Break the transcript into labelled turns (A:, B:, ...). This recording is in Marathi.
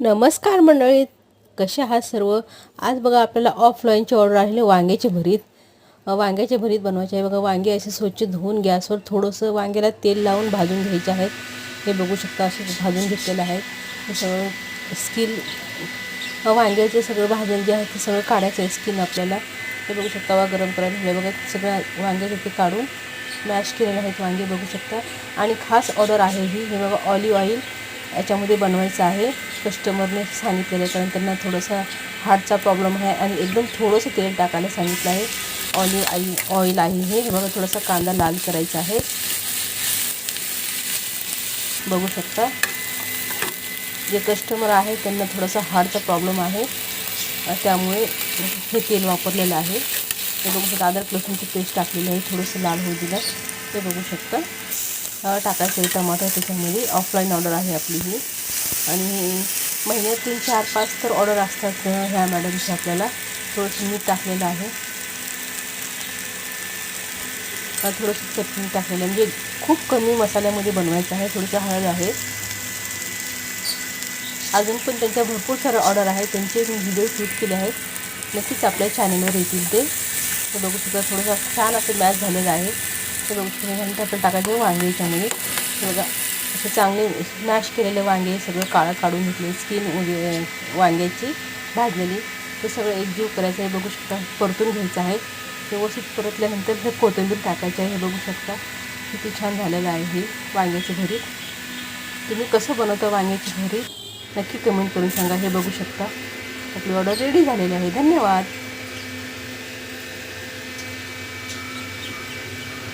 A: नमस्कार मंडळी, कसे आहात सर्व. आज बघा आपल्याला ऑफलाईनची ऑर्डर आलेली वांग्याचे भरीत. वांग्याचे भरीत बनवायचे आहे. बघा वांगे असे स्वच्छ धुवून गॅसवर थोडंसं वांग्याला तेल लावून भाजून घ्यायचे आहेत. हे बघू शकता, असे भाजून घेतलेलं आहे. हे सगळं स्किन वांग्याचे सगळं भाजून जे आहे ते सगळं काढायचं आहे स्किन आपल्याला. हे बघू शकता, वा गरम करायला हे बघा सगळं वांग्याचे ते काढून मॅश केलेले आहेत वांगे बघू शकता. आणि खास ऑर्डर आहे ही. हे बघा ऑलिव्ह ऑइल याच्यामध्ये बनवायचं आहे. कस्टमरने सांगितलेलं, कारण त्यांना थोडंसं हार्टचा प्रॉब्लेम आहे आणि एकदम थोडंसं तेल टाकायला सांगितलं आहे. ऑलिव्ह ऑइल आहे हे बघा. थोडासा कांदा लाल करायचा आहे बघू शकता. जे कस्टमर आहे त्यांना थोडासा हार्टचा प्रॉब्लेम आहे, त्यामुळे हे तेल वापरलेलं आहे. हे बघू शकता. अद्रक लसूणची पेस्ट टाकलेली आहे, थोडंसं लाल होऊ दिलं. हे बघू शकता. टाकायचं आहे टमाटर त्याच्यामध्ये. ऑफलाईन ऑर्डर आहे आपली ही. आणि महिन्यात 3, 4, 5 तर ऑर्डर असतात ह्या मॅडमची. आपल्याला थोडंसं मीठ टाकलेलं आहे, थोडंसं चटणी टाकलेलं आहे, म्हणजे खूप कमी मसाल्यामध्ये बनवायचं आहे. थोडंसं हळद आहे. अजून पण त्यांच्या भरपूर सारे ऑर्डर आहे. त्यांचे मी व्हिडिओ शूट केले आहेत, नक्कीच आपल्या चॅनलवर येतील ते. बघू शकता थोडंसं छान असं मॅच झालेलं आहे. ते बघू शकता. नंतर आपण टाकायचे वांगे याच्यामध्ये. बघा असे चांगले मॅश केलेले वांगे सगळं काळं काढून घेतले. स्किन वांग्याची भाजलेली ते सगळं एकजीव करायचं आहे. बघू शकता. परतून घ्यायचं आहे. व्यवस्थित परतल्यानंतर हे कोथिंबीर टाकायचं आहे. हे बघू शकता किती छान झालेलं आहे हे वांग्याचे भरीत. तुम्ही कसं बनवता वांग्याची भरीत नक्की कमेंट करून सांगा. हे बघू शकता आपली ऑर्डर रेडी झालेली आहे. धन्यवाद.